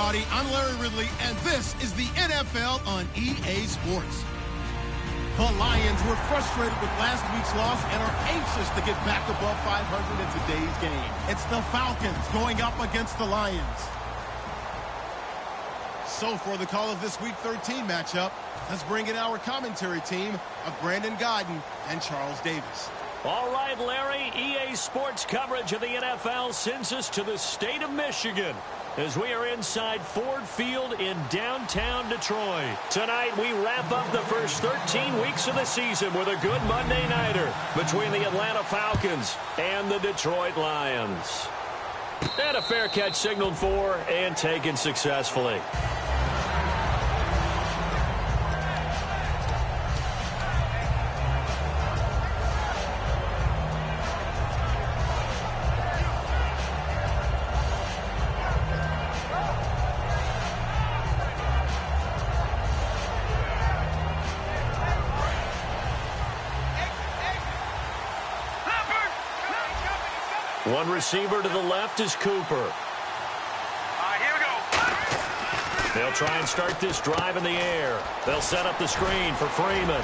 everybody. I'm Larry Ridley, and this is the NFL on EA Sports. The Lions were frustrated with last week's loss and are anxious to get back above 500 in today's game. It's the Falcons going up against the Lions. So for the call of this Week 13 matchup, let's bring in our commentary team of Brandon Gaudin and Charles Davis. All right, Larry, EA Sports coverage of the NFL sends us to the state of Michigan as we are inside Ford Field in downtown Detroit. Tonight, we wrap up the first 13 weeks of the season with a good Monday nighter between the Atlanta Falcons and the Detroit Lions. And a fair catch signaled for and taken successfully. One receiver to the left is Cooper. Here we go. They'll try and start this drive in the air. They'll set up the screen for Freeman.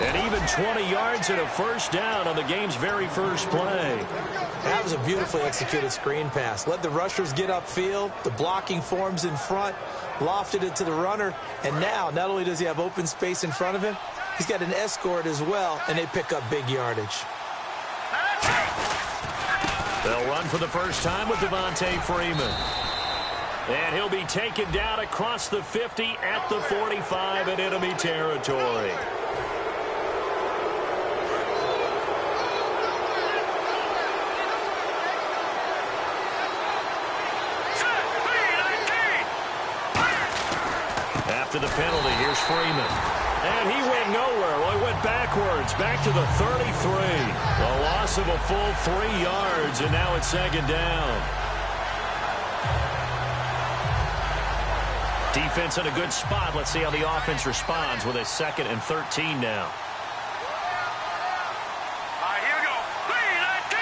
And even 20 yards and a first down on the game's very first play. That was a beautifully executed screen pass. Let the rushers get upfield. The blocking forms in front. Lofted it to the runner. And now, not only does he have open space in front of him, he's got an escort as well, and they pick up big yardage. They'll run for the first time with Devontae Freeman. And he'll be taken down across the 50 at the 45 in enemy territory. After the penalty, here's Freeman. And he went nowhere. Well, he went backwards, back to the 33. A loss of a full 3 yards, and now it's second down. Defense in a good spot. Let's see how the offense responds with a 2nd and 13 now. Here we go. 3-19.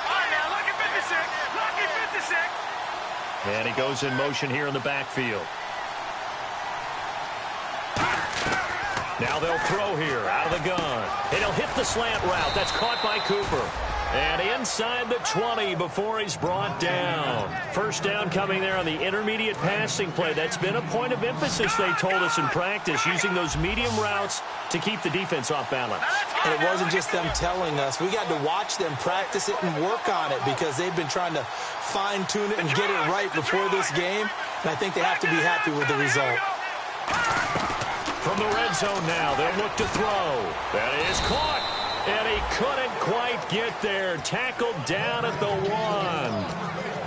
All right, now, lucky 56. Lucky 56. And he goes in motion here in the backfield. Now they'll throw here out of the gun. And he'll hit the slant route. That's caught by Cooper. And inside the 20 before he's brought down. First down coming there on the intermediate passing play. That's been a point of emphasis, they told us in practice, using those medium routes to keep the defense off balance. And it wasn't just them telling us. We got to watch them practice it and work on it because they've been trying to fine-tune it and get it right before this game. And I think they have to be happy with the result. From the red zone now, they'll look to throw. That is caught. And he couldn't quite get there. Tackled down at the 1.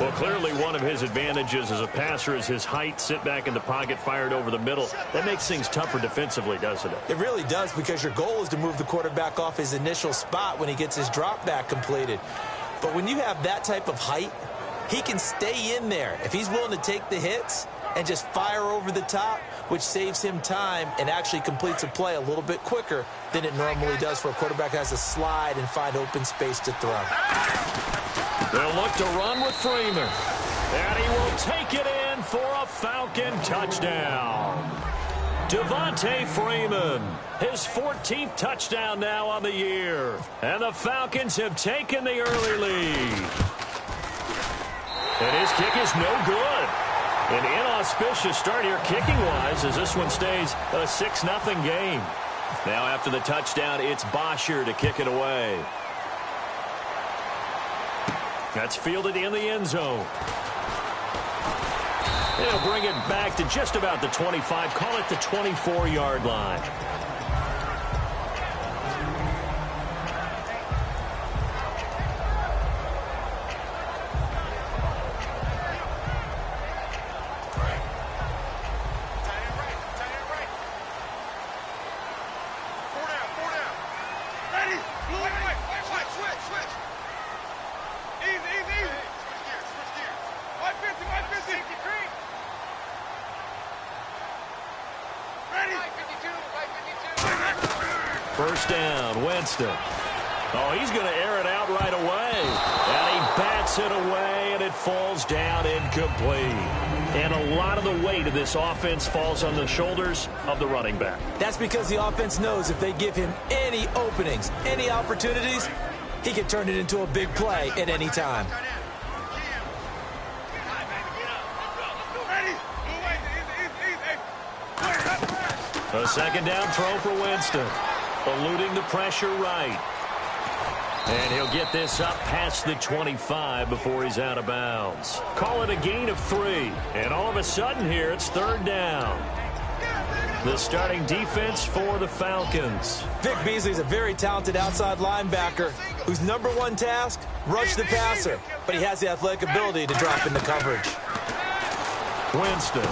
Well, clearly one of his advantages as a passer is his height. Sit back in the pocket, fired over the middle. That makes things tougher defensively, doesn't it? It really does, because your goal is to move the quarterback off his initial spot when he gets his drop back completed. But when you have that type of height, he can stay in there. If he's willing to take the hits and just fire over the top, which saves him time and actually completes a play a little bit quicker than it normally does for a quarterback who has to slide and find open space to throw. They'll look to run with Freeman. And he will take it in for a Falcon touchdown. Devontae Freeman, his 14th touchdown now on the year. And the Falcons have taken the early lead. And his kick is no good. An inauspicious start here kicking-wise as this one stays a 6-0 game. Now after the touchdown, it's Bosher to kick it away. That's fielded in the end zone. They'll bring it back to just about the 25, call it the 24-yard line. First down, Winston. Oh, he's going to air it out right away. And he bats bats it away, and it falls down incomplete. And a lot of the weight of this offense falls on the shoulders of the running back. That's because the offense knows if they give him any openings, any opportunities, he can turn it into a big play at any time. A second down throw for Winston. Eluding the pressure right. And he'll get this up past the 25 before he's out of bounds. Call it a gain of 3. And all of a sudden here, it's third down. The starting defense for the Falcons. Vic Beasley's a very talented outside linebacker whose number one task, rush the passer. But he has the athletic ability to drop into coverage. Winston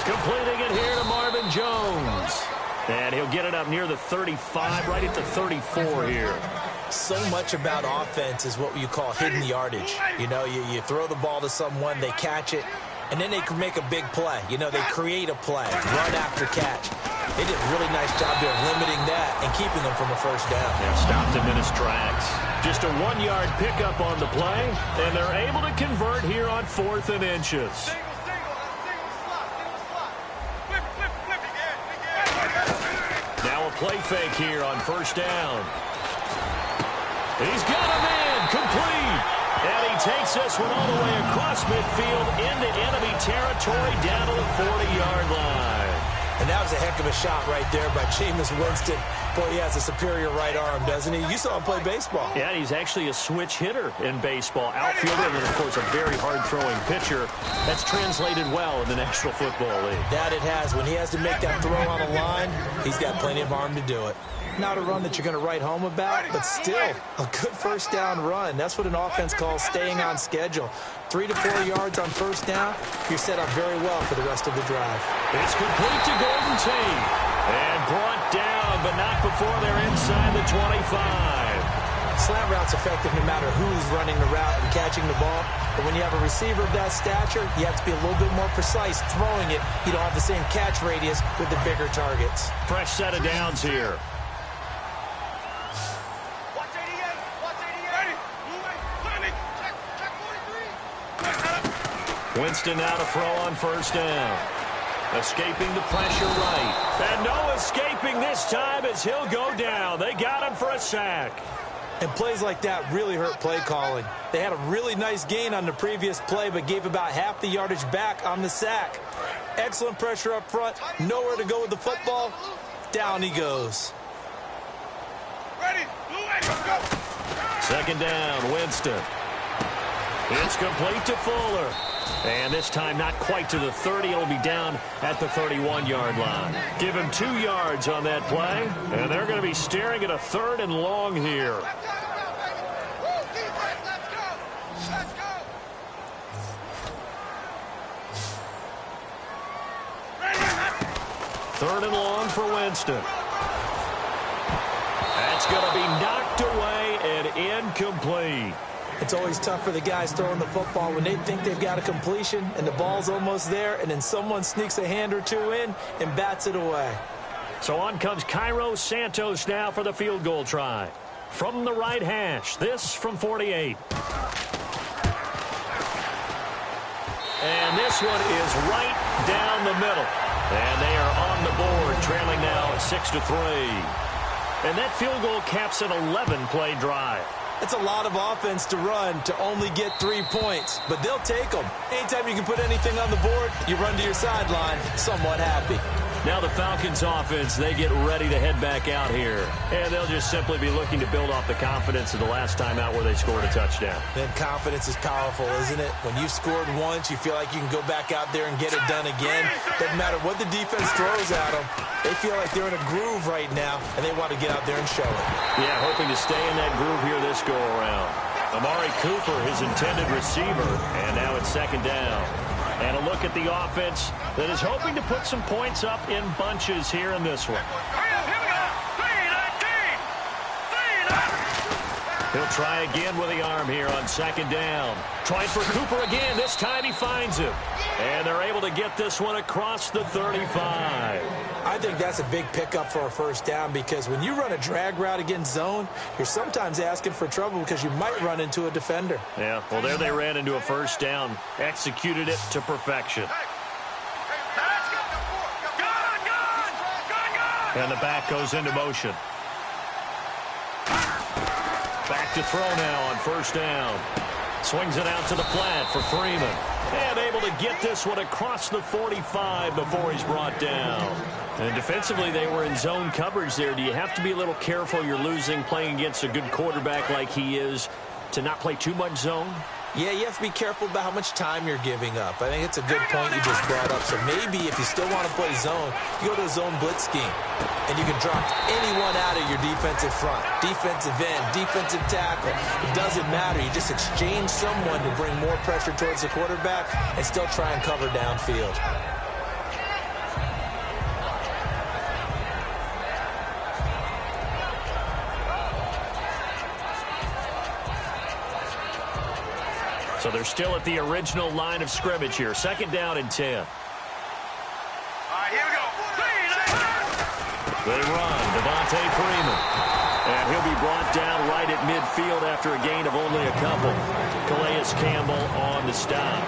completing it here to Marvin Jones. And he'll get it up near the 35, right at the 34 here. So much about offense is what you call hidden yardage. You know, you throw the ball to someone, they catch it, and then they can make a big play. You know, they create a play, run after catch. They did a really nice job there of limiting that and keeping them from a first down. Yeah, stopped him in his tracks. Just a 1-yard pickup on the play, and they're able to convert here on 4th and inches. Now a play fake here on first down. He's got him in, complete. And he takes this one all the way across midfield into enemy territory down to the 40-yard line. And that was a heck of a shot right there by Jameis Winston. Boy, he has a superior right arm, doesn't he? You saw him play baseball. Yeah, he's actually a switch hitter in baseball. Outfielder, and then, of course, a very hard-throwing pitcher. That's translated well in the National Football League. That it has. When he has to make that throw on a line, he's got plenty of arm to do it. Not a run that you're going to write home about, but still a good first down run. That's what an offense calls staying on schedule. 3 to 4 yards on first down, you're set up very well for the rest of the drive. It's complete to Golden Tate. And brought down, but not before they're inside the 25. Slant route's effective no matter who's running the route and catching the ball. But when you have a receiver of that stature, you have to be a little bit more precise throwing it. You don't have the same catch radius with the bigger targets. Fresh set of downs here. Winston now to throw on first down. Escaping the pressure right. And no escaping this time as he'll go down. They got him for a sack. And plays like that really hurt play calling. They had a really nice gain on the previous play, but gave about half the yardage back on the sack. Excellent pressure up front. Nowhere to go with the football. Down he goes. Ready? Go. Second down, Winston. It's complete to Fuller. And this time not quite to the 30. It'll be down at the 31-yard line. Give him 2 yards on that play. And they're going to be staring at a 3rd and long here. Let's go. Third and long for Winston. That's going to be knocked away and incomplete. It's always tough for the guys throwing the football when they think they've got a completion and the ball's almost there, and then someone sneaks a hand or two in and bats it away. So on comes Cairo Santos now for the field goal try. From the right hash, this from 48. And this one is right down the middle. And they are on the board, trailing now 6-3. And that field goal caps an 11-play drive. It's a lot of offense to run to only get 3 points, but they'll take them. Anytime you can put anything on the board, you run to your sideline somewhat happy. Now the Falcons offense, they get ready to head back out here. And they'll just simply be looking to build off the confidence of the last time out where they scored a touchdown. Then confidence is powerful, isn't it? When you've scored once, you feel like you can go back out there and get it done again. Doesn't matter what the defense throws at them. They feel like they're in a groove right now, and they want to get out there and show it. Yeah, hoping to stay in that groove here this go-around. Amari Cooper, his intended receiver, and now it's second down. And a look at the offense that is hoping to put some points up in bunches here in this one. Here we go. 3-19. He'll try again with the arm here on second down. Trying for Cooper again. This time he finds him. And they're able to get this one across the 35. I think that's a big pickup for a first down because when you run a drag route against zone, you're sometimes asking for trouble because you might run into a defender. Yeah, well, there they ran into a first down. Executed it to perfection. And the back goes into motion. Back to throw now on first down. Swings it out to the flat for Freeman. And able to get this one across the 45 before he's brought down. And defensively, they were in zone coverage there. Do you have to be a little careful? You're losing playing against a good quarterback like he is to not play too much zone? Yeah, you have to be careful about how much time you're giving up. I think it's a good point you just brought up. So maybe if you still want to play zone, you go to a zone blitz scheme. And you can drop anyone out of your defensive front. Defensive end, defensive tackle. It doesn't matter. You just exchange someone to bring more pressure towards the quarterback and still try and cover downfield. So they're still at the original line of scrimmage here. Second down and 10. All right, here we go. They run. Devontae Freeman. And he'll be brought down right at midfield after a gain of only a couple. Calais Campbell on the stop.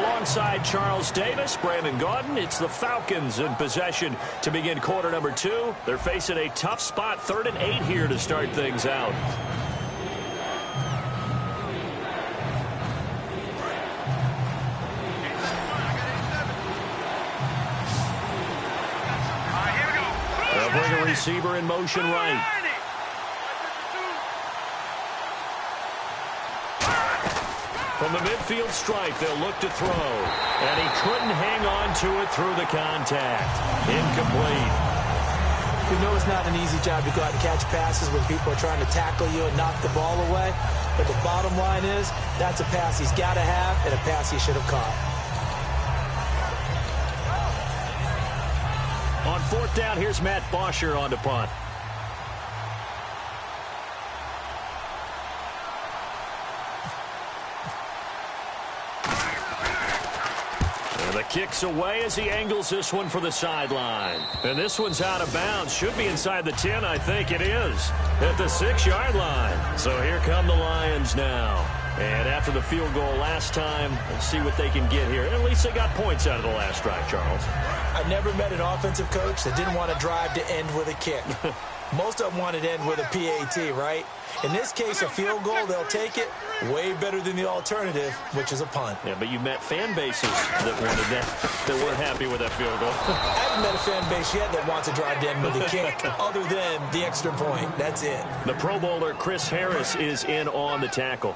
Alongside Charles Davis, Brandon Gaudin, it's the Falcons in possession to begin quarter number 2. They're facing a tough spot, 3rd and 8 here to start things out. They'll bring a receiver in motion right. From the midfield stripe, they'll look to throw. And he couldn't hang on to it through the contact. Incomplete. We know it's not an easy job to go out and catch passes when people are trying to tackle you and knock the ball away. But the bottom line is, that's a pass he's got to have and a pass he should have caught. On 4th down, here's Matt Bosher on to punt. The kick's away as he angles this one for the sideline. And this one's out of bounds. Should be inside the 10, I think it is. At the 6-yard line. So here come the Lions now. And after the field goal last time, let's see what they can get here. At least they got points out of the last drive, Charles. I've never met an offensive coach that didn't want to drive to end with a kick. Most of them want it to end with a PAT, right? In this case, a field goal, they'll take it. Way better than the alternative, which is a punt. Yeah, but you met fan bases that wanted that weren't happy with that field goal. I haven't met a fan base yet that wants to drive to end with a kick, other than the extra point. That's it. The Pro Bowler Chris Harris is in on the tackle.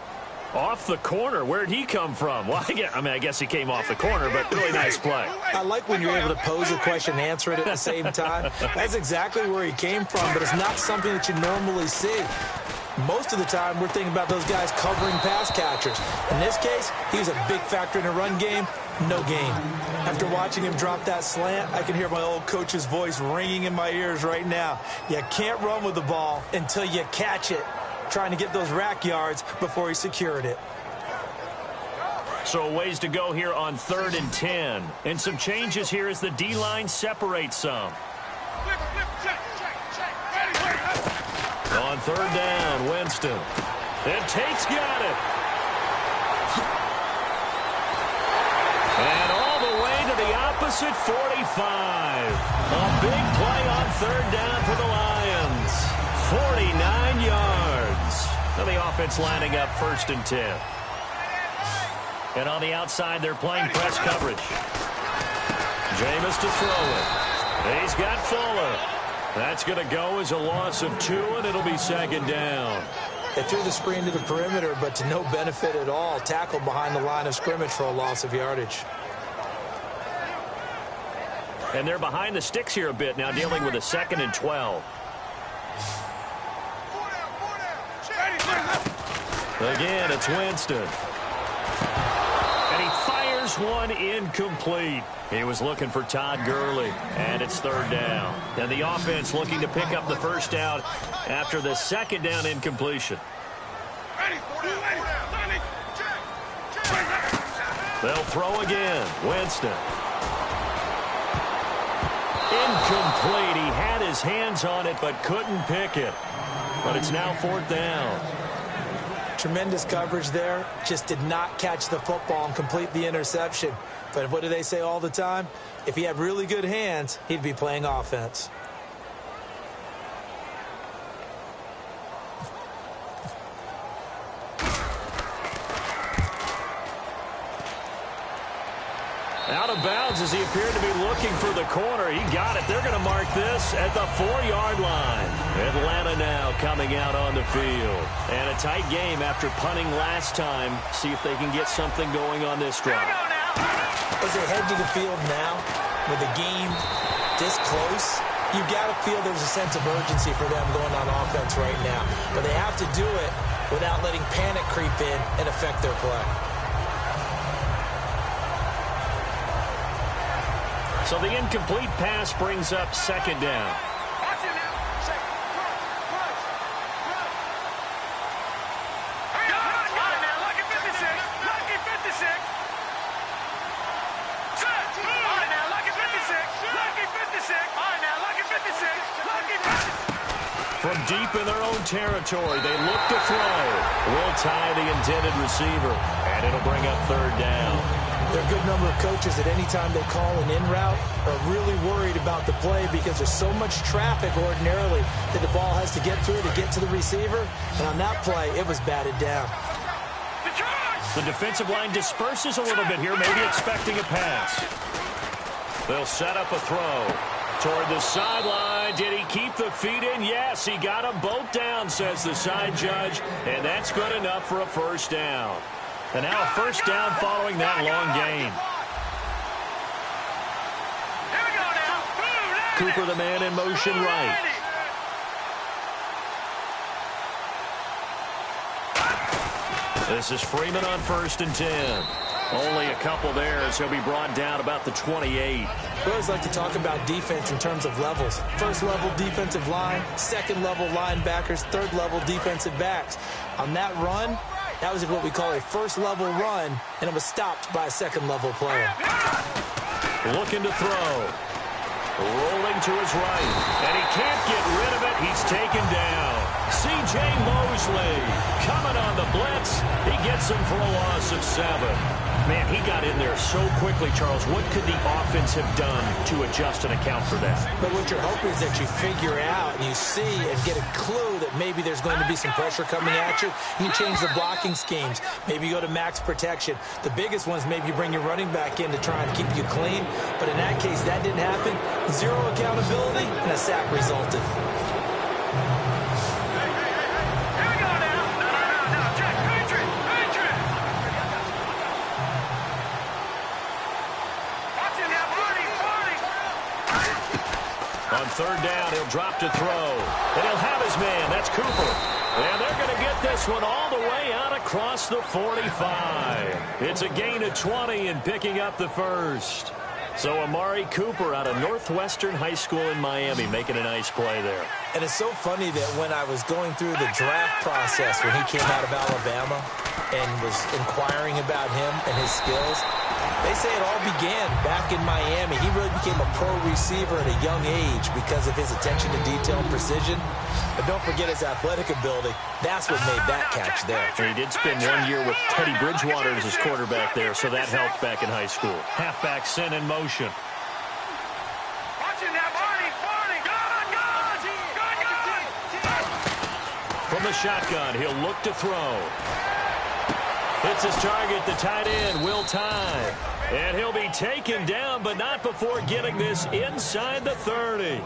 Off the corner. Where'd he come from? Well, I guess he came off the corner, but really nice play. I like when you're able to pose a question and answer it at the same time. That's exactly where he came from, but it's not something that you normally see. Most of the time, we're thinking about those guys covering pass catchers. In this case, he was a big factor in a run game. No gain. After watching him drop that slant, I can hear my old coach's voice ringing in my ears right now. You can't run with the ball until you catch it. Trying to get those rack yards before he secured it. So a ways to go here on 3rd and 10. And some changes here as the D-line separates some. On 3rd down, Winston. And Tate's got it. And all the way to the opposite 45. A big play on 3rd down for the Lions. 49 yards. And the offense lining up 1st and 10. And on the outside, they're playing press coverage. Jameis to throw it. He's got Fuller. That's going to go as a loss of 2, and it'll be 2nd down. They threw the screen to the perimeter, but to no benefit at all. Tackled behind the line of scrimmage for a loss of yardage. And they're behind the sticks here a bit now, dealing with a 2nd and 12. Again, it's Winston. And he fires There's one incomplete. He was looking for Todd Gurley, and it's third down. And the offense looking to pick up the first down after the second down incompletion. They'll throw again. Winston. Incomplete. He had his hands on it but couldn't pick it. But it's now fourth down. Tremendous coverage there. Just did not catch the football and complete the interception. But what do they say all the time? If he had really good hands, he'd be playing offense. Out of bounds as he appeared to be looking for the corner. He got it. They're going to mark this at the 4-yard line. Atlanta now coming out on the field. And a tight game after punting last time. See if they can get something going on this drive. As they head to the field now, with the game this close, you've got to feel there's a sense of urgency for them going on offense right now. But they have to do it without letting panic creep in and affect their play. So the incomplete pass brings up second down. From deep in their own territory, they look to throw. Will tie the intended receiver, and it'll bring up third down. There are a good number of coaches that any time they call an in route are really worried about the play because there's so much traffic ordinarily that the ball has to get through to get to the receiver. And on that play, it was batted down. The defensive line disperses a little bit here, maybe expecting a pass. They'll set up a throw toward the sideline. Did he keep the feet in? Yes, he got them both down, says the side judge, and that's good enough for a first down. And now a first down following that long gain. Cooper, the man in motion right. This is Freeman on 1st and 10. Only a couple there as he'll be brought down about the 28. We always like to talk about defense in terms of levels. First level defensive line, second level linebackers, third level defensive backs. On that run, that was what we call a first level run, and it was stopped by a second level player. Looking to throw. Rolling to his right. And he can't get rid of it. He's taken down. C.J. Mosley coming on the blitz. He gets him for a loss of 7. Man, he got in there so quickly, Charles. What could the offense have done to adjust and account for that? But what you're hoping is that you figure out and you see and get a clue that maybe there's going to be some pressure coming at you. You change the blocking schemes. Maybe you go to max protection. The biggest ones, maybe you bring your running back in to try and keep you clean. But in that case, that didn't happen. Zero accountability, and a sack resulted. On third down, he'll drop to throw. And he'll have his man. That's Cooper. And they're going to get this one all the way out across the 45. It's a gain of 20 and picking up the first. So Amari Cooper out of Northwestern High School in Miami making a nice play there. And it's so funny that when I was going through the draft process when he came out of Alabama and was inquiring about him and his skills, they say it all began back in Miami. He really became a pro receiver at a young age because of his attention to detail and precision. But don't forget his athletic ability. That's what made that catch there. He did spend 1 year with Teddy Bridgewater as his quarterback there, so that helped back in high school. Halfback sent in motion. From the shotgun, he'll look to throw. Hits his target, the tight end, Will Tye. And he'll be taken down, but not before getting this inside the 30.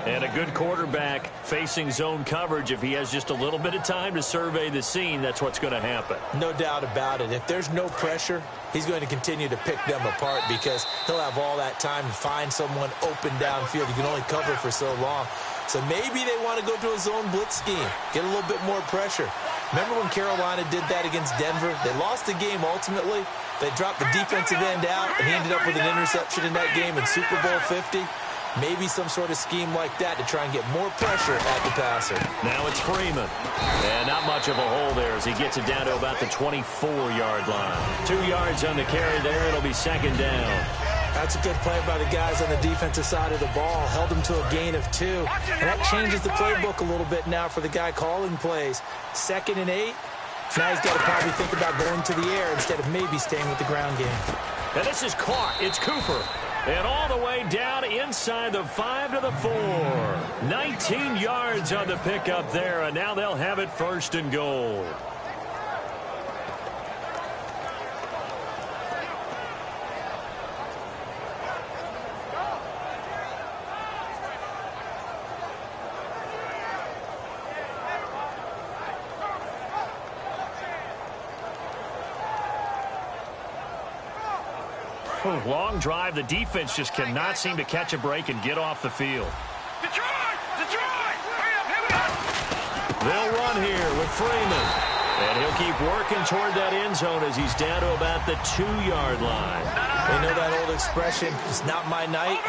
And a good quarterback facing zone coverage. If he has just a little bit of time to survey the scene, that's what's going to happen. No doubt about it. If there's no pressure, he's going to continue to pick them apart because he'll have all that time to find someone open downfield. He can only cover for so long. So maybe they want to go to a zone blitz scheme, get a little bit more pressure. Remember when Carolina did that against Denver? They lost the game ultimately. They dropped the defensive end out, and he ended up with an interception in that game in Super Bowl 50. Maybe some sort of scheme like that to try and get more pressure at the passer. Now it's Freeman. And not much of a hole there as he gets it down to about the 24-yard line. 2 yards on the carry there. It'll be second down. That's a good play by the guys on the defensive side of the ball. Held them to a gain of 2. And that changes the playbook a little bit now for the guy calling plays. 2nd and 8. Now he's got to probably think about going to the air instead of maybe staying with the ground game. And this is caught. It's Cooper. And all the way down inside the 5 to the 4. 19 yards on the pickup there, and now they'll have it 1st and goal. Long drive. The defense just cannot seem to catch a break and get off the field. Detroit! Detroit! Hurry up, here we go! They'll run here with Freeman. And he'll keep working toward that end zone as he's down to about the 2-yard line. They know that old expression, it's not my night.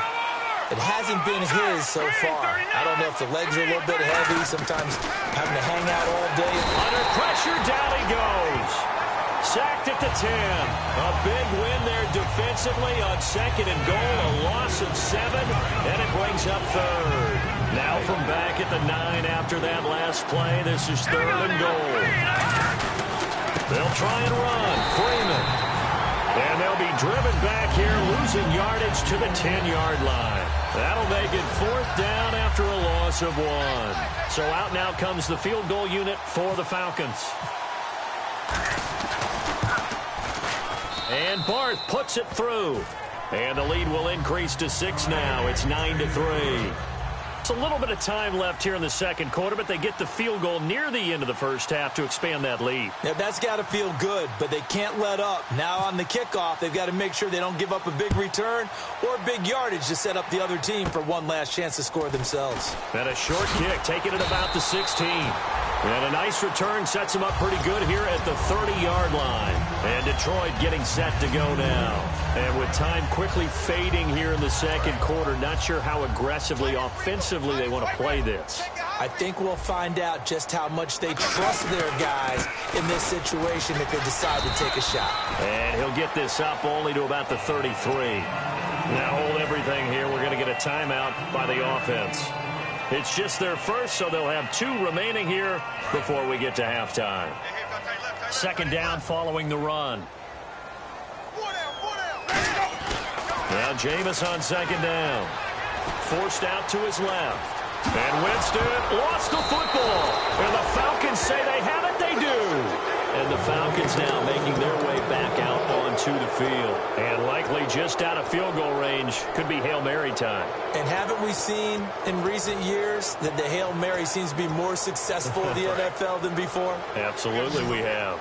It hasn't been his so far. I don't know if the legs are a little bit heavy, sometimes having to hang out all day. Under pressure, down he goes. Sacked at the 10. A big win there defensively on 2nd and goal. A loss of 7, and it brings up 3rd. Now from back at the 9 after that last play, this is 3rd and goal. They'll try and run. Freeman. And they'll be driven back here, losing yardage to the 10-yard line. That'll make it 4th down after a loss of 1. So out now comes the field goal unit for the Falcons. And Barth puts it through. And the lead will increase to 6 now. It's 9-3. It's a little bit of time left here in the second quarter, but they get the field goal near the end of the first half to expand that lead. Yeah, that's got to feel good, but they can't let up. Now on the kickoff, they've got to make sure they don't give up a big return or big yardage to set up the other team for one last chance to score themselves. And a short kick, taking it about the 16. And a nice return sets them up pretty good here at the 30-yard line. And Detroit getting set to go now. And with time quickly fading here in the second quarter, not sure how aggressively, offensively they want to play this. I think we'll find out just how much they trust their guys in this situation if they decide to take a shot. And he'll get this up only to about the 33. Now hold everything here. We're going to get a timeout by the offense. It's just their first, so they'll have 2 remaining here before we get to halftime. 2nd down following the run. Now Jameis on 2nd down. Forced out to his left. And Winston lost the football. And the Falcons say they have it, they do. And the Falcons now making their way back out onto the field. And likely just out of field goal range. Could be Hail Mary time. And haven't we seen in recent years that the Hail Mary seems to be more successful in the NFL than before? Absolutely we have.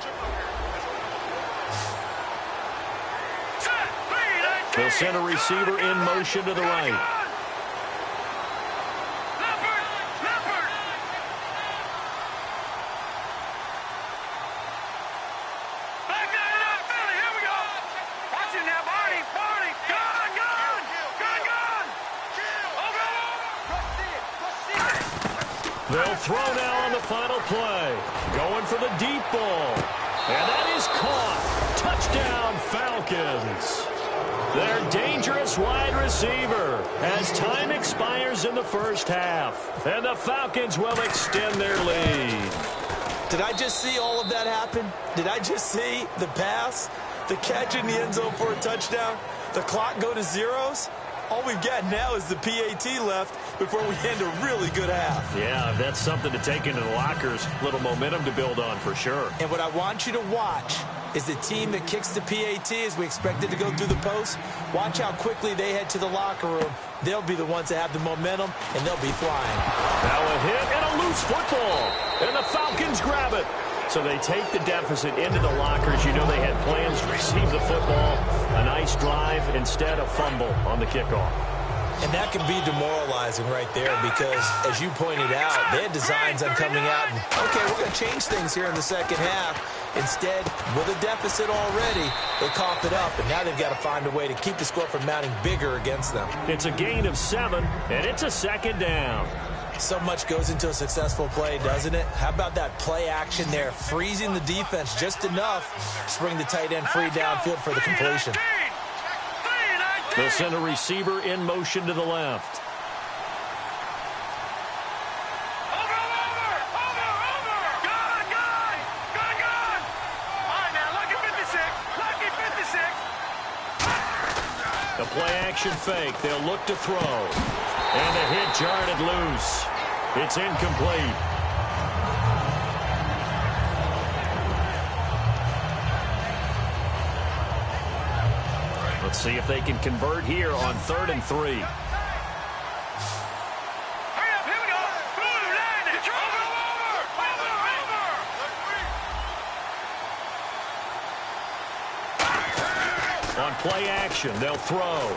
They'll send a receiver in motion to the right. They'll throw now on the final play. Going for the deep ball. And that is caught. Touchdown, Falcons. Their dangerous wide receiver as time expires in the first half. And the Falcons will extend their lead. Did I just see all of that happen? Did I just see the pass, the catch in the end zone for a touchdown, the clock go to zeros? All we've got now is the PAT left before we end a really good half. Yeah, that's something to take into the lockers. Little momentum to build on for sure. And what I want you to watch is the team that kicks the PAT as we expect it to go through the post. Watch how quickly they head to the locker room. They'll be the ones that have the momentum, and they'll be flying. Now a hit and a loose football. And the Falcons grab it. So they take the deficit into the lockers. You know they had plans to receive the football. A nice drive, instead a fumble on the kickoff. And that can be demoralizing right there because, as you pointed out, they had designs on coming out and, okay, we're going to change things here in the second half. Instead, with a deficit already, they cough it up, and now they've got to find a way to keep the score from mounting bigger against them. It's a gain of 7, and it's a second down. So much goes into a successful play, doesn't it? How about that play action there, freezing the defense just enough to bring the tight end free downfield for the completion. They'll send a receiver in motion to the left. The play action fake. They'll look to throw. And the hit jarred it loose. It's incomplete. Let's see if they can convert here on 3rd and 3. On play action, they'll throw.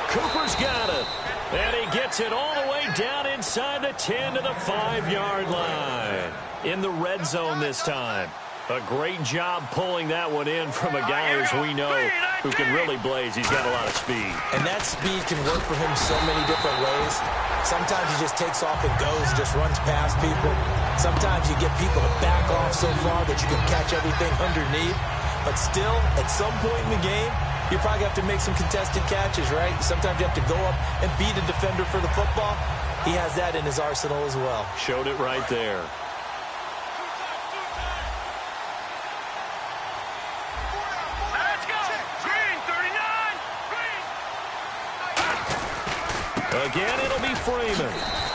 Cooper's got it. And he gets it all the way down inside the 10 to the 5-yard line. In the red zone this time. A great job pulling that one in from a guy, as we know, who can really blaze. He's got a lot of speed. And that speed can work for him so many different ways. Sometimes he just takes off and goes, just runs past people. Sometimes you get people to back off so far that you can catch everything underneath. But still, at some point in the game, you probably have to make some contested catches, right? Sometimes you have to go up and beat a defender for the football. He has that in his arsenal as well. Showed it right there. Let's go! Green, 39! Green! Again, it'll be Freeman.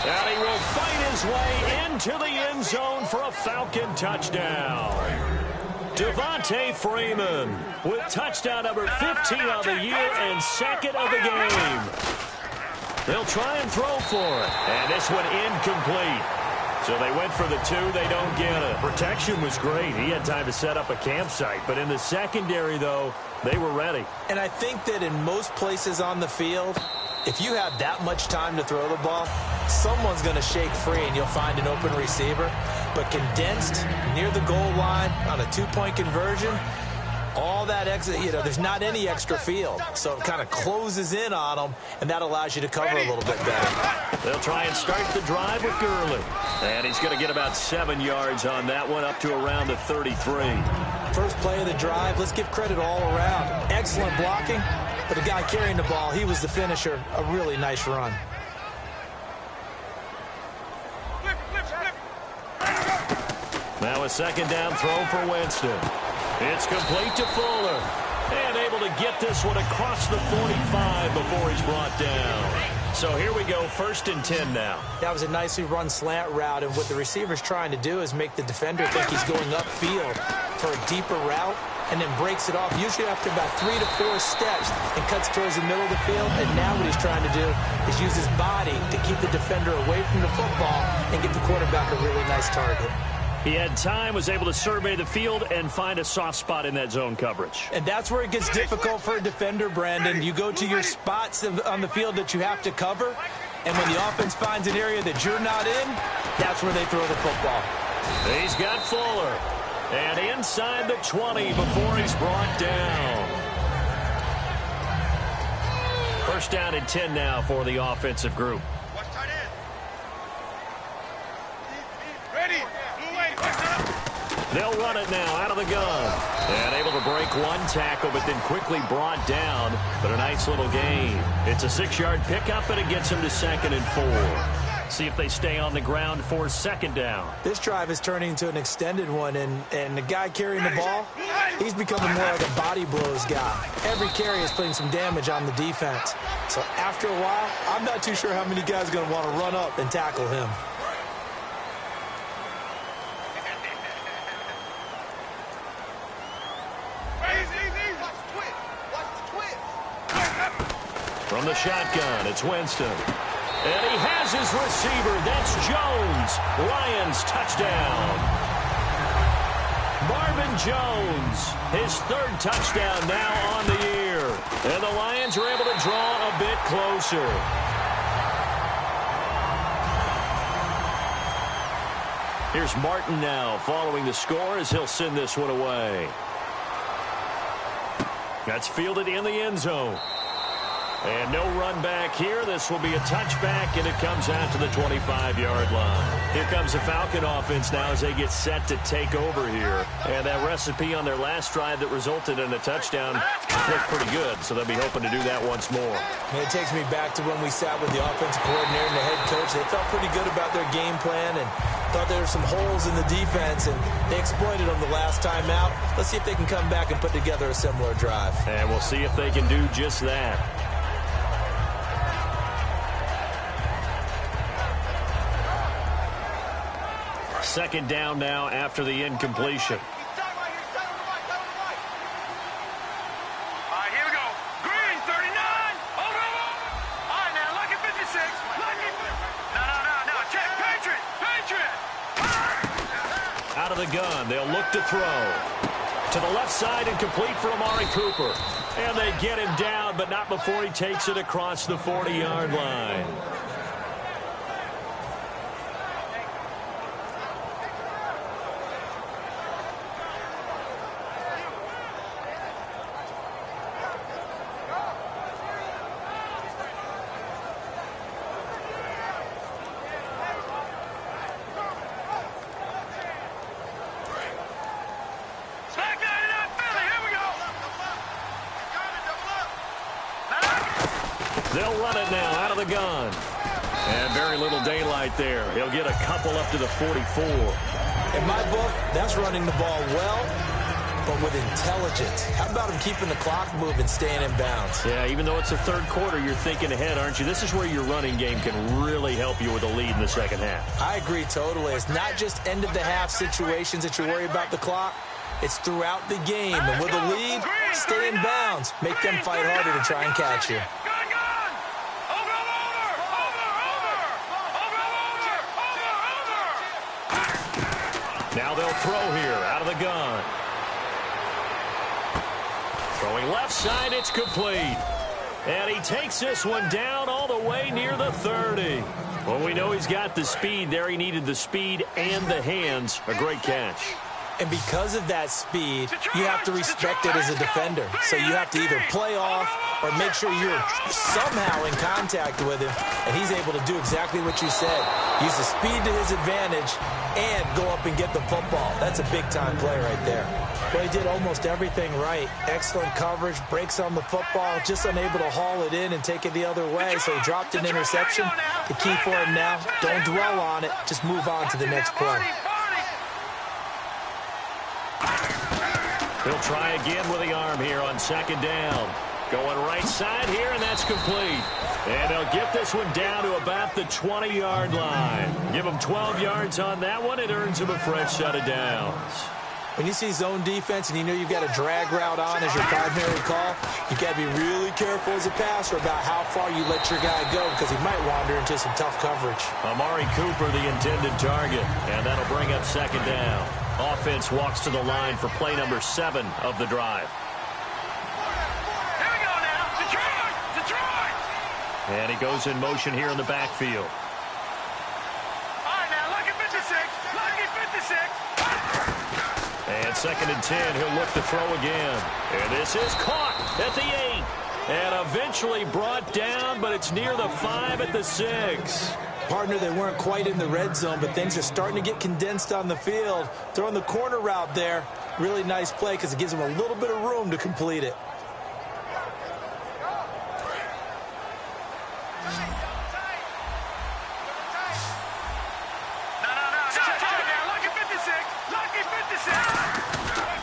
And he will fight his way into the end zone for a Falcon touchdown. Devontae Freeman with touchdown number 15 of the year and 2nd of the game. They'll try and throw for it. And this one incomplete. So they went for the 2. They don't get it. Protection was great. He had time to set up a campsite. But in the secondary, though, they were ready. And I think that in most places on the field, if you have that much time to throw the ball, someone's going to shake free and you'll find an open receiver. But condensed near the goal line on a 2-point conversion, all that exit, there's not any extra field. So it kind of closes in on them, and that allows you to cover a little bit better. They'll try and start the drive with Gurley. And he's going to get about 7 yards on that one, up to around the 33. First play of the drive, let's give credit all around. Excellent blocking, but the guy carrying the ball, he was the finisher. A really nice run. Now a second down throw for Winston. It's complete to Fuller. And able to get this one across the 45 before he's brought down. So here we go, 1st and 10 now. That was a nicely run slant route, and what the receiver's trying to do is make the defender think he's going upfield for a deeper route, and then breaks it off, usually after about 3 to 4 steps, and cuts towards the middle of the field. And now what he's trying to do is use his body to keep the defender away from the football and get the quarterback a really nice target. He had time, was able to survey the field and find a soft spot in that zone coverage. And that's where it gets difficult for a defender, Brandon. You go to your spots on the field that you have to cover, and when the offense finds an area that you're not in, that's where they throw the football. He's got Fuller. And inside the 20 before he's brought down. 1st down and 10 now for the offensive group. They'll run it now out of the gun. And able to break one tackle, but then quickly brought down. But a nice little gain. It's a 6-yard pickup, and it gets him to 2nd and 4. See if they stay on the ground for 2nd down. This drive is turning into an extended one, and the guy carrying the ball, he's becoming more like a body blows guy. Every carry is putting some damage on the defense. So after a while, I'm not too sure how many guys are going to want to run up and tackle him. From the shotgun, it's Winston. And he has his receiver. That's Jones. Lions touchdown. Marvin Jones, his 3rd touchdown now on the year. And the Lions are able to draw a bit closer. Here's Martin now following the score as he'll send this one away. That's fielded in the end zone. And no run back here. This will be a touchback, and it comes out to the 25-yard line. Here comes the Falcon offense now as they get set to take over here. And that recipe on their last drive that resulted in a touchdown looked pretty good, so they'll be hoping to do that once more. It takes me back to when we sat with the offensive coordinator and the head coach. They felt pretty good about their game plan and thought there were some holes in the defense, and they exploited them the last time out. Let's see if they can come back and put together a similar drive. And we'll see if they can do just that. Second down now after the incompletion. All right, here we go. Green, 39. Over. All right, now, lucky 56. Lucky. No. Check. Patriot. Out of the gun, they'll look to throw. To the left side and complete for Amari Cooper. And they get him down, but not before he takes it across the 40-yard line. They'll run it now out of the gun. And very little daylight there. He'll get a couple up to the 44. In my book, that's running the ball well, but with intelligence. How about him keeping the clock moving, staying in bounds? Yeah, even though it's the third quarter, you're thinking ahead, aren't you? This is where your running game can really help you with a lead in the second half. I agree totally. It's not just end-of-the-half situations that you worry about the clock. It's throughout the game. And with a lead, stay in bounds. Make them fight harder to try and catch you. Now they'll throw here out of the gun. Throwing left side, it's complete. And he takes this one down all the way near the 30. Well, we know he's got the speed there. He needed the speed and the hands. A great catch. And because of that speed, you have to respect it as a defender. So you have to either play off or make sure you're somehow in contact with him. And he's able to do exactly what you said. Use the speed to his advantage and go up and get the football. That's a big-time play right there. Well, he did almost everything right. Excellent coverage, breaks on the football, just unable to haul it in and take it the other way. So he dropped an interception. The key for him now, don't dwell on it. Just move on to the next play. He'll try again with the arm here on second down. Going right side here, and that's complete. And they'll get this one down to about the 20-yard line. Give them 12 yards on that one. It earns them a fresh set of downs. When you see zone defense and you know you've got a drag route on as your primary call, you've got to be really careful as a passer about how far you let your guy go because he might wander into some tough coverage. Amari Cooper, the intended target, and that'll bring up second down. Offense walks to the line for play number 7 of the drive. Here we go now. Detroit! And he goes in motion here in the backfield. All right, now, lucky 56. And second and 10, he'll look to throw again. And this is caught at the 8. And eventually brought down, but it's near the 5 at the 6. Partner, they weren't quite in the red zone, but things are starting to get condensed on the field. Throwing the corner route there, really nice play because it gives them a little bit of room to complete it.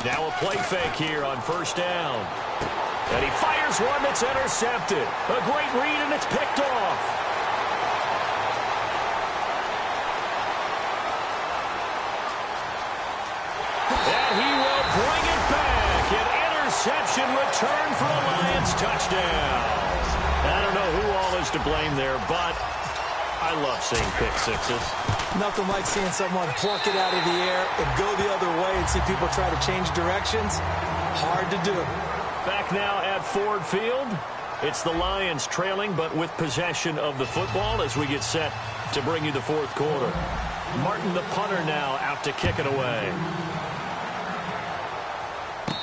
Now a play fake here on first down. And he fires one that's intercepted. A great read, and it's picked off. And he will bring it back. An interception return for a Lions touchdown. I don't know who all is to blame there, but I love seeing pick sixes. Nothing like seeing someone pluck it out of the air and go the other way and see people try to change directions. Hard to do. Back now at Ford Field. It's the Lions trailing, but with possession of the football as we get set to bring you the fourth quarter. Martin, the punter, now out to kick it away.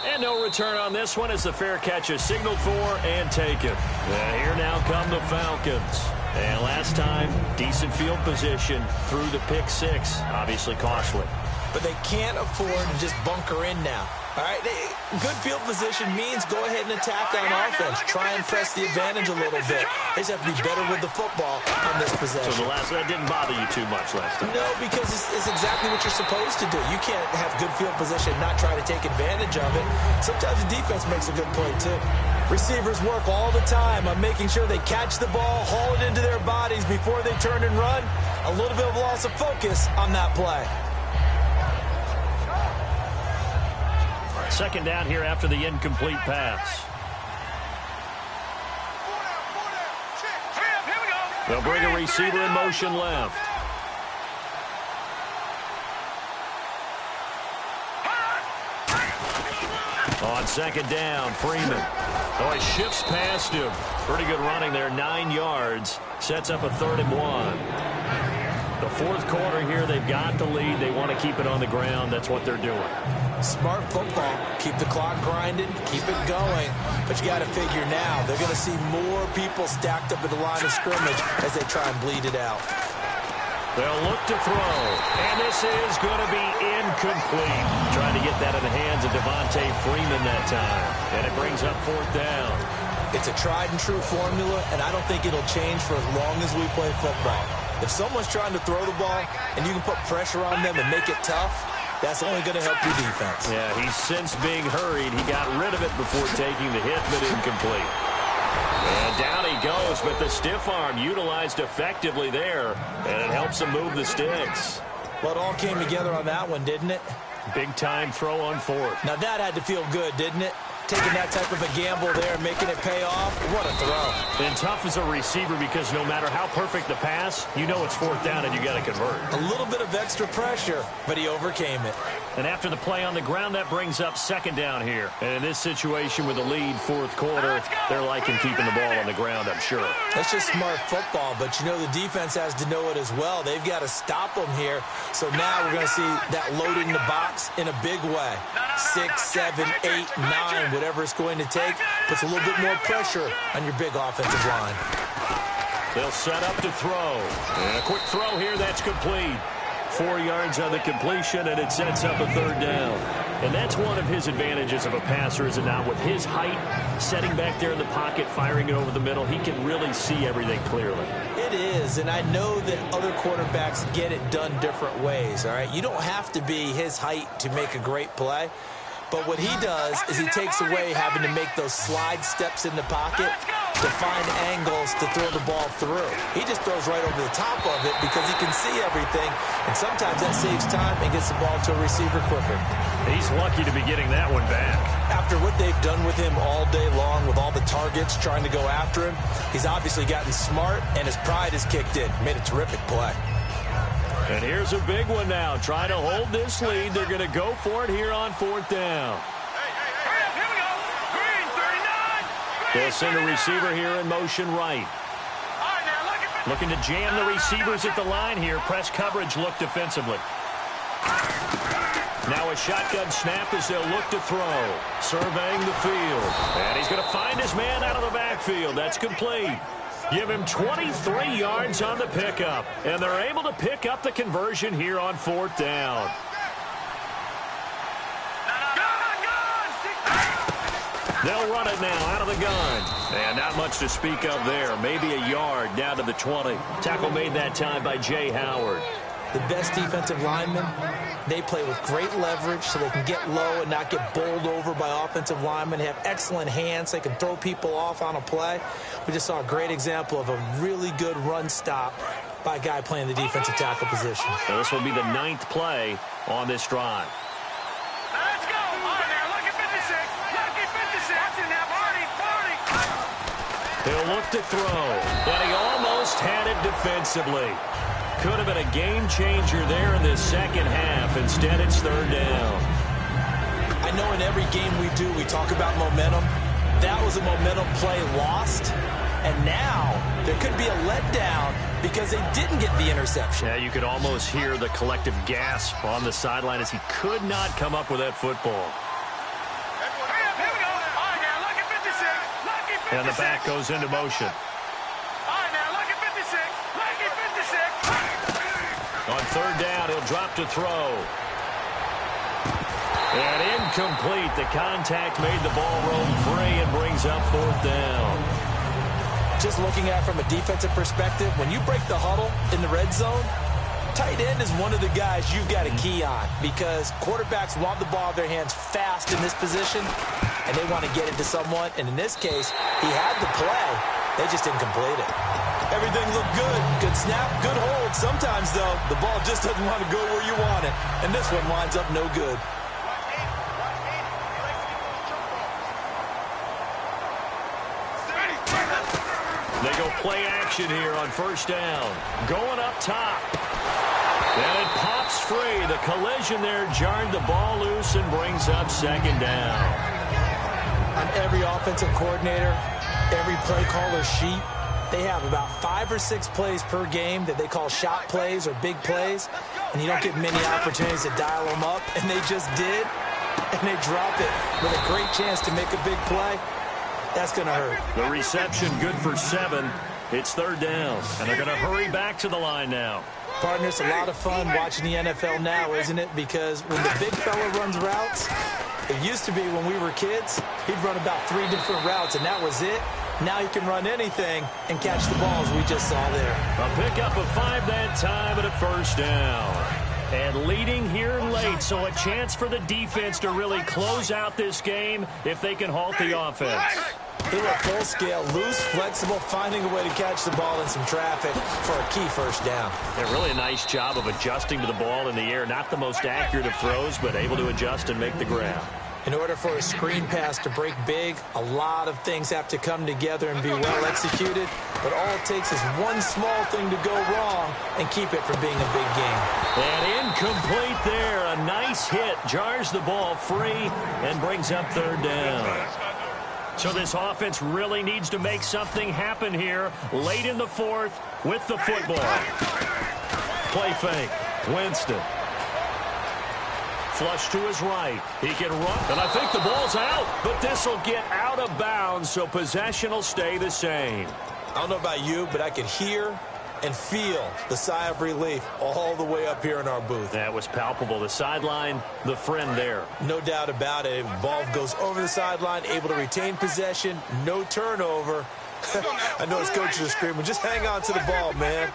And no return on this one as the fair catch is signaled for and taken. And here now come the Falcons. And last time, decent field position through the pick six. Obviously costly. But they can't afford to just bunker in now. All right, good field position means go ahead and attack on offense. Try and press the advantage a little bit. They just have to be better with the football on this possession. So that didn't bother you too much last time? No, because it's exactly what you're supposed to do. You can't have good field position and not try to take advantage of it. Sometimes the defense makes a good play, too. Receivers work all the time on making sure they catch the ball, haul it into their bodies before they turn and run. A little bit of loss of focus on that play. Second down here after the incomplete pass. They'll bring a receiver in motion left. On second down, Freeman. Oh, he shifts past him. Pretty good running there, 9 yards. Sets up a 3rd and 1. The fourth quarter here, they've got the lead. They want to keep it on the ground. That's what they're doing. Smart football. Keep the clock grinding. Keep it going. But you got to figure now, they're going to see more people stacked up at the line of scrimmage as they try and bleed it out. They'll look to throw. And this is going to be incomplete. Trying to get that in the hands of Devontae Freeman that time. And it brings up 4th down. It's a tried and true formula, and I don't think it'll change for as long as we play football. If someone's trying to throw the ball and you can put pressure on them and make it tough, that's only going to help your defense. Yeah, he's since being hurried. He got rid of it before taking the hit, but incomplete. And down he goes, but the stiff arm utilized effectively there, and it helps him move the sticks. Well, it all came together on that one, didn't it? Big-time throw on 4th. Now, that had to feel good, didn't it? Taking that type of a gamble there and making it pay off. What a throw. And tough as a receiver because no matter how perfect the pass, you know it's 4th down and you got to convert. A little bit of extra pressure, but he overcame it. And after the play on the ground, that brings up 2nd down here. And in this situation with the lead, 4th quarter, they're liking keeping the ball on the ground, I'm sure. That's just smart football, but you know the defense has to know it as well. They've got to stop them here. So now we're going to see that loading the box in a big way. 6, 7, 8, 9, whatever it's going to take, puts a little bit more pressure on your big offensive line. They'll set up to throw. And a quick throw here, that's complete. 4 yards on the completion, and it sets up a 3rd down. And that's one of his advantages of a passer, is it not? With his height, setting back there in the pocket, firing it over the middle, he can really see everything clearly. It is, and I know that other quarterbacks get it done different ways, all right? You don't have to be his height to make a great play. But what he does is he takes away having to make those slide steps in the pocket to find angles to throw the ball through. He just throws right over the top of it because he can see everything, and sometimes that saves time and gets the ball to a receiver quicker. He's lucky to be getting that one back. After what they've done with him all day long with all the targets trying to go after him, he's obviously gotten smart, and his pride has kicked in. Made a terrific play. And here's a big one now. Trying to hold this lead. They're going to go for it here on 4th down. Here we go. Green, 39. They'll send a receiver here in motion right. All right, now looking to jam the receivers at the line here. Press coverage look defensively. Now a shotgun snap as they'll look to throw. Surveying the field. And he's going to find his man out of the backfield. That's complete. Give him 23 yards on the pickup. And they're able to pick up the conversion here on 4th down. They'll run it now out of the gun. And not much to speak of there. Maybe a yard down to the 20. Tackle made that time by Jay Howard. The best defensive linemen, they play with great leverage so they can get low and not get bowled over by offensive linemen. They have excellent hands. They can throw people off on a play. We just saw a great example of a really good run stop by a guy playing the defensive tackle position. Now this will be the 9th play on this drive. Let's go. All right, now, look at 56. Lucky 56. That's in there. 40. He'll look to throw. And he almost had it defensively. Could have been a game changer there in this second half. Instead, it's 3rd down. I know in every game we do, we talk about momentum. that was a momentum play lost. And now there could be a letdown because they didn't get the interception. Yeah, you could almost hear the collective gasp on the sideline as he could not come up with that football. And the back goes into motion. On third down, he'll drop to throw. And incomplete. The contact made the ball roll free and brings up fourth down. Just looking at it from a defensive perspective, when you break the huddle in the red zone, tight end is one of the guys you've got to key on because quarterbacks want the ball in their hands fast in this position, and they want to get it to someone. And in this case, he had the play. They just didn't complete it. Everything looked good. Good snap, good hold. Sometimes, though, the ball just doesn't want to go where you want it. And this one winds up no good. They go play action here on first down. Going up top. And it pops free. The collision there jarred the ball loose and brings up second down. On every offensive coordinator, every play caller sheet, they have about 5 or 6 plays per game that they call shot plays or big plays, and you don't get many opportunities to dial them up, and they just did, and they drop it with a great chance to make a big play. That's going to hurt. The reception good for 7. It's third down, and they're going to hurry back to the line now. Partner, it's a lot of fun watching the NFL now, isn't it? Because when the big fella runs routes, it used to be when we were kids, he'd run about 3 different routes, and that was it. Now he can run anything and catch the balls we just saw there. A pickup of 5 that time and a first down. And leading here late, so a chance for the defense to really close out this game if they can halt the offense. They were full scale, loose, flexible, finding a way to catch the ball in some traffic for a key first down. Yeah, really a nice job of adjusting to the ball in the air. Not the most accurate of throws, but able to adjust and make the grab. In order for a screen pass to break big, a lot of things have to come together and be well executed. But all it takes is one small thing to go wrong and keep it from being a big game. And incomplete there. A nice hit. Jars the ball free and brings up third down. So this offense really needs to make something happen here late in the fourth with the football. Play fake. Winston. Flush to his right. He can run. And I think the ball's out. But this will get out of bounds, so possession will stay the same. I don't know about you, but I could hear and feel the sigh of relief all the way up here in our booth. That was palpable. The sideline, the friend there. No doubt about it. Ball goes over the sideline, able to retain possession, no turnover. I know his coaches are screaming, just hang on to the ball, man.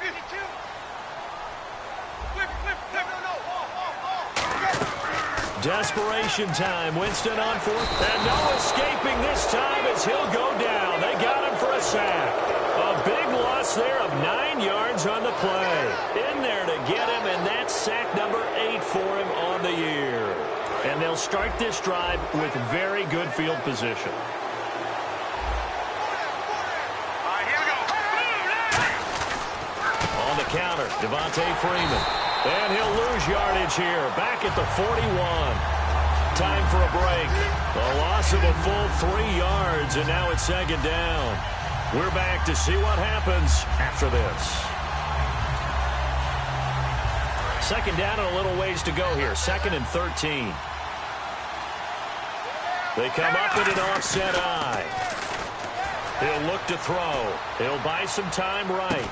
Desperation time. Winston on fourth. And no escaping this time as he'll go down. They got him for a sack. A big loss there of 9 yards on the play. In there to get him, and that's sack number 8 for him on the year. And they'll start this drive with very good field position. On the counter, Devontae Freeman. And he'll lose yardage here. Back at the 41. Time for a break. A loss of a full 3 yards, and now it's second down. We're back to see what happens after this. Second down and a little ways to go here. 2nd and 13. They come up with an offset eye. He'll look to throw. He'll buy some time right.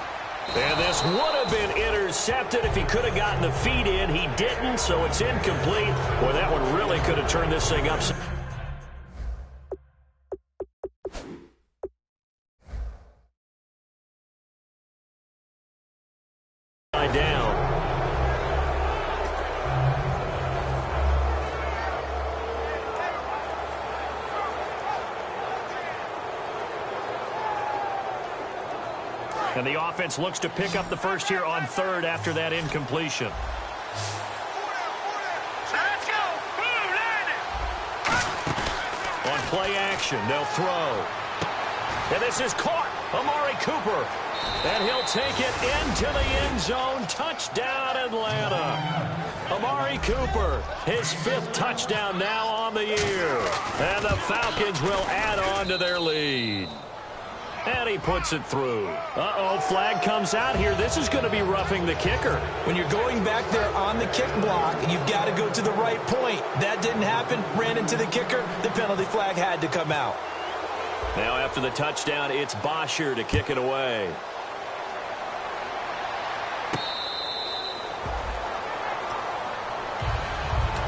And this would have been intercepted if he could have gotten the feet in. He didn't, so it's incomplete. Boy, that one really could have turned this thing upside down. And the offense looks to pick up the first here on third after that incompletion. On play action, they'll throw. And this is caught. Amari Cooper. And he'll take it into the end zone. Touchdown, Atlanta. A Amari Cooper, his 5th touchdown now on the year. And the Falcons will add on to their lead. And he puts it through. Uh-oh, flag comes out here. This is going to be roughing the kicker. When you're going back there on the kick block, you've got to go to the right point. That didn't happen. Ran into the kicker. The penalty flag had to come out. Now after the touchdown, it's Bosher to kick it away.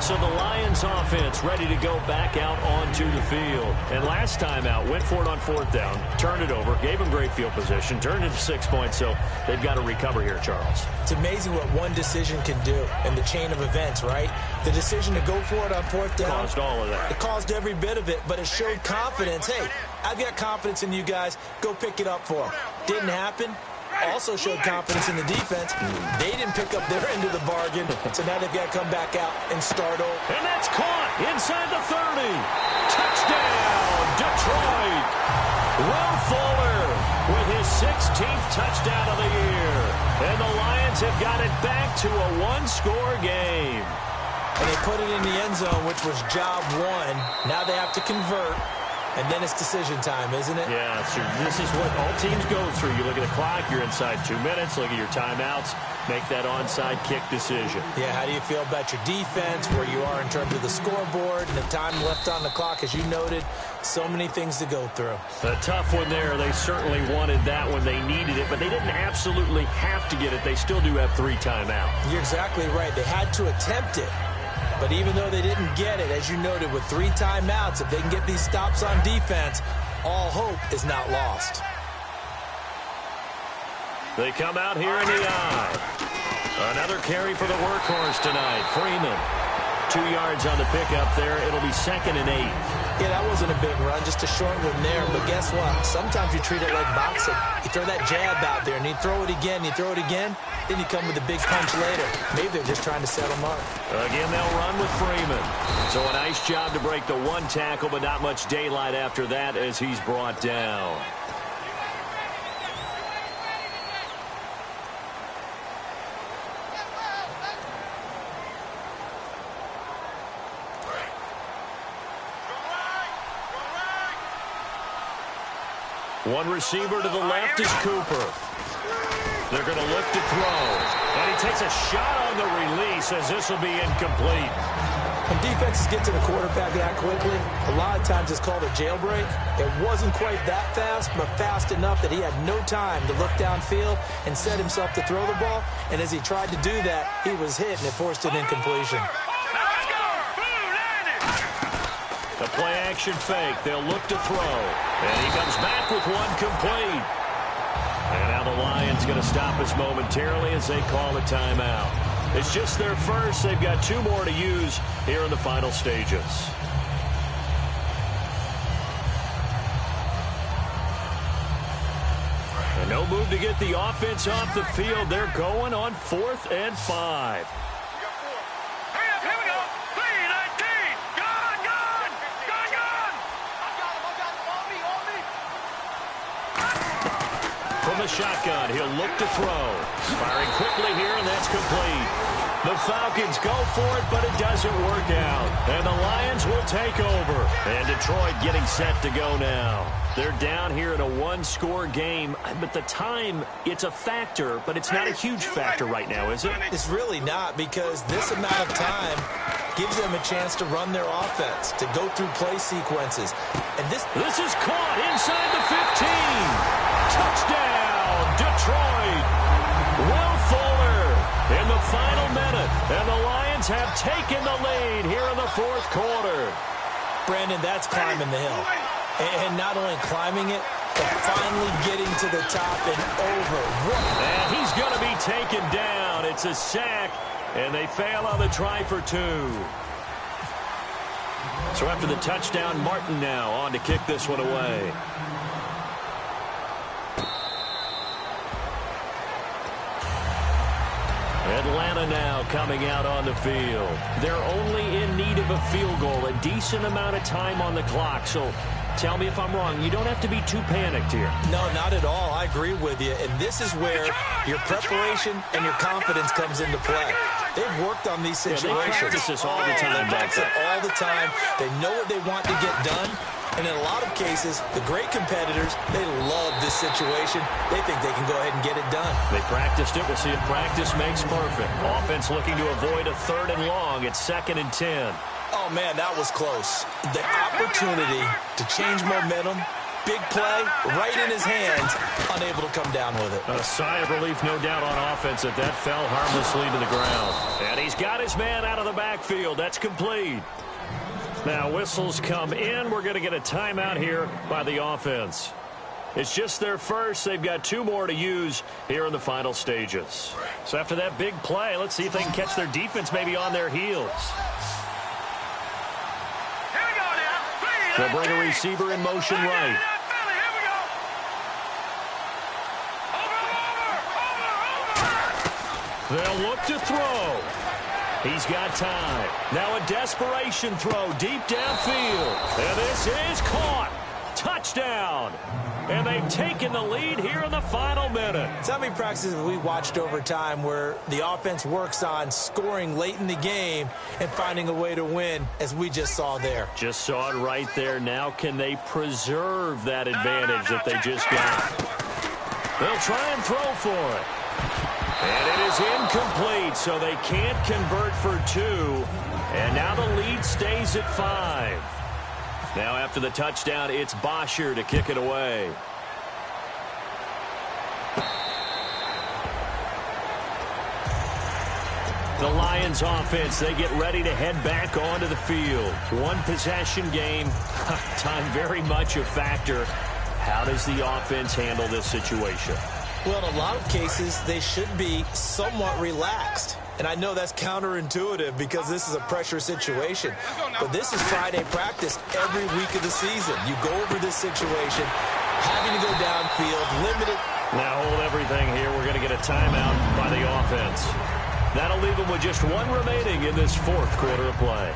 So the Lions offense ready to go back out onto the field. And last time out, went for it on 4th down, turned it over, gave them great field position, turned it to 6 points, so they've got to recover here, Charles. It's amazing what one decision can do in the chain of events, right? The decision to go for it on 4th down. Caused all of that. It caused every bit of it, but it showed confidence. Hey, I've got confidence in you guys. Go pick it up for them. Didn't happen. Also showed confidence in the defense. They didn't pick up their end of the bargain, so now they've got to come back out and start over. And that's caught inside the 30. Touchdown, Detroit. Will Fuller with his 16th touchdown of the year. And the Lions have got it back to a 1-score game. And they put it in the end zone, which was job 1. Now they have to convert. And then it's decision time, isn't it? Yeah, so this is what all teams go through. You look at the clock, you're inside 2 minutes, look at your timeouts, make that onside kick decision. Yeah, how do you feel about your defense, where you are in terms of the scoreboard, and the time left on the clock, as you noted, so many things to go through. A tough one there. They certainly wanted that when they needed it, but they didn't absolutely have to get it. They still do have 3 timeouts. You're exactly right. They had to attempt it. But even though they didn't get it, as you noted, with 3 timeouts, if they can get these stops on defense, all hope is not lost. They come out here in the eye. Another carry for the workhorse tonight. Freeman, 2 yards on the pickup there. It'll be 2nd and 8. Yeah, that wasn't a big run, just a short one there. But guess what? Sometimes you treat it like boxing. You throw that jab out there, and you throw it again, then you come with a big punch later. Maybe they're just trying to set them up. Again, they'll run with Freeman. So a nice job to break the 1 tackle, but not much daylight after that as he's brought down. One receiver to the left is Cooper. They're going to look to throw. And he takes a shot on the release as this will be incomplete. When defenses get to the quarterback that quickly, a lot of times it's called a jailbreak. It wasn't quite that fast, but fast enough that he had no time to look downfield and set himself to throw the ball. And as he tried to do that, he was hit, and it forced an incompletion. The play-action fake. They'll look to throw. And he comes back with one complete. And now the Lions going to stop us momentarily as they call a timeout. It's just their first. They've got 2 more to use here in the final stages. And no move to get the offense off the field. They're going on 4th and 5. From the shotgun, he'll look to throw. Firing quickly here, and that's complete. The Falcons go for it, but it doesn't work out. And the Lions will take over. And Detroit getting set to go now. They're down here in a 1-score game. But the time, it's a factor, but it's not a huge factor right now, is it? It's really not, because this amount of time gives them a chance to run their offense, to go through play sequences. And this is caught inside the 15. Touchdown, Detroit. Will Fuller in the final minute. And the Lions have taken the lead here in the 4th quarter. Brandon, that's climbing the hill. And not only climbing it, but finally getting to the top and over. And he's going to be taken down. It's a sack, and they fail on the try for 2. So after the touchdown, Martin now on to kick this one away. Atlanta now coming out on the field. They're only in need of a field goal, a decent amount of time on the clock. So tell me if I'm wrong. You don't have to be too panicked here. No, not at all. I agree with you. And this is where your preparation and your confidence comes into play. They've worked on these situations. They practice this all the time. They practice it all the time. They know what they want to get done. And in a lot of cases, the great competitors, they love this situation. They think they can go ahead and get it done. They practiced it. We'll see if practice makes perfect. Offense looking to avoid a 3rd and long. It's 2nd and 10. Oh, man, that was close. The opportunity to change momentum, big play, right in his hands, unable to come down with it. A sigh of relief, no doubt, on offense that fell harmlessly to the ground. And he's got his man out of the backfield. That's complete. Now whistles come in. We're going to get a timeout here by the offense. It's just their first. They've got 2 more to use here in the final stages. So after that big play, let's see if they can catch their defense maybe on their heels. They'll bring a receiver in motion right. They'll look to throw. He's got time. Now a desperation throw deep downfield. And this is caught. Touchdown. And they've taken the lead here in the final minute. So how many practices have we watched over time where the offense works on scoring late in the game and finding a way to win, as we just saw there? Just saw it right there. Now can they preserve that advantage that they just got? They'll try and throw for it. And it is incomplete, so they can't convert for 2. And now the lead stays at 5. Now after the touchdown, it's Bosher to kick it away. The Lions offense, they get ready to head back onto the field. 1 possession game. Time very much a factor. How does the offense handle this situation? Well, in a lot of cases, they should be somewhat relaxed. And I know that's counterintuitive because this is a pressure situation. But this is Friday practice every week of the season. You go over this situation, having to go downfield, limited. Now hold everything here. We're going to get a timeout by the offense. That'll leave them with just 1 remaining in this 4th quarter of play.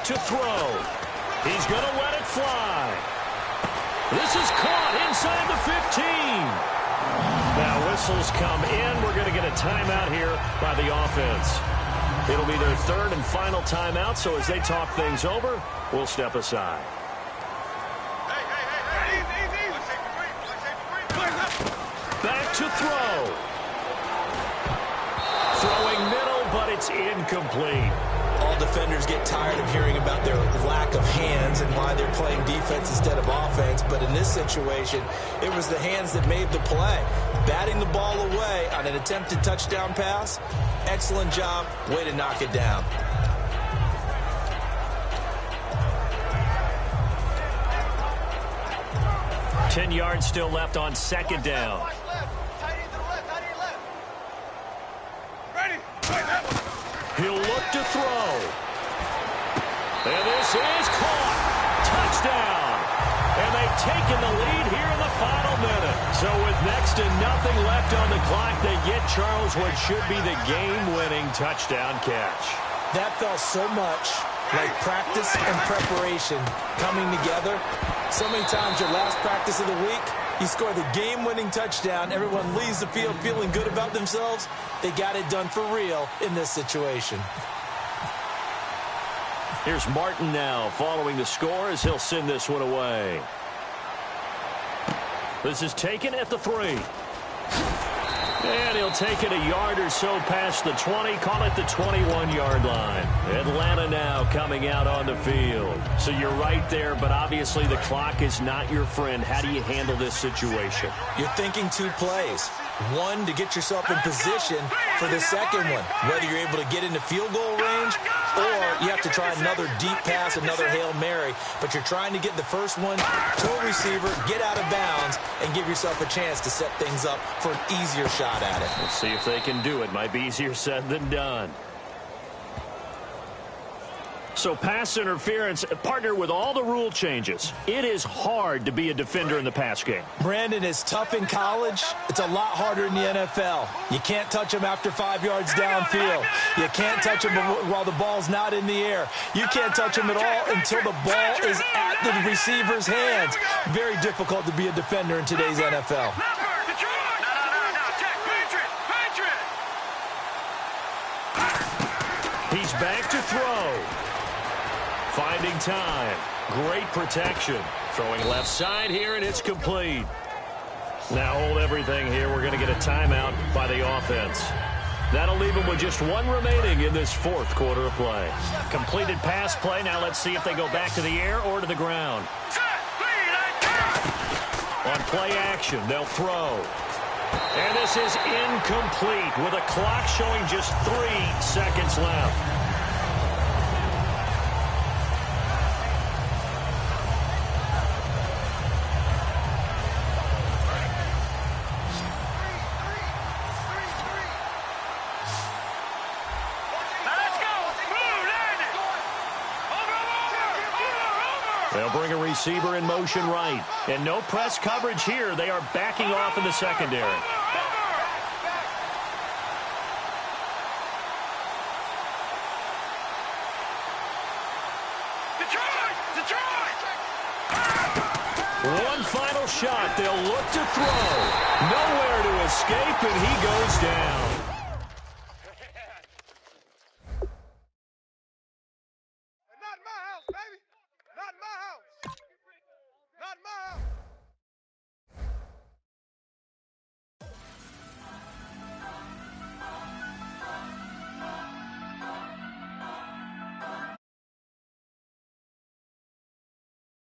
To throw. He's going to let it fly. This is caught inside the 15. Now whistles come in. We're going to get a timeout here by the offense. It'll be their 3rd and final timeout, so as they talk things over, we'll step aside. Back to throw. Throwing middle, but it's incomplete. All defenders get tired of hearing about their lack of hands and why they're playing defense instead of offense. But in this situation, it was the hands that made the play. Batting the ball away on an attempted touchdown pass. Excellent job. Way to knock it down. Ten yards still left on 2nd down. He'll look to throw. And this is caught. Touchdown. And they've taken the lead here in the final minute. So with next to nothing left on the clock, they get Charles what should be the game-winning touchdown catch. That felt so much like practice and preparation coming together. So many times your last practice of the week, you score the game-winning touchdown. Everyone leaves the field feeling good about themselves. They got it done for real in this situation. Here's Martin now following the score as he'll send this one away. This is taken at the 3. And he'll take it a yard or so past the 20, call it the 21-yard line. Atlanta now coming out on the field. So you're right there, but obviously the clock is not your friend. How do you handle this situation? You're thinking 2 plays. 1, to get yourself in position for the second one, whether you're able to get into field goal range or you have to try another deep pass, another Hail Mary. But you're trying to get the first one to a receiver, get out of bounds, and give yourself a chance to set things up for an easier shot at it. We'll see if they can do it. Might be easier said than done. So pass interference, partner with all the rule changes. It is hard to be a defender in the pass game. Brandon, is tough in college. It's a lot harder in the NFL. You can't touch him after 5 yards downfield. You can't touch him while the ball's not in the air. You can't touch him at all until the ball is at the receiver's hands. Very difficult to be a defender in today's NFL. He's back to throw. Finding time. Great protection. Throwing left side here, and it's complete. Now hold everything here. We're going to get a timeout by the offense. That'll leave them with just one remaining in this fourth quarter of play. Completed pass play. Now let's see if they go back to the air or to the ground. On play action, they'll throw. And this is incomplete with a clock showing just 3 seconds left. They'll bring a receiver in motion right. And no press coverage here. They are backing off in the secondary. One final shot. They'll look to throw. Nowhere to escape, and he goes down.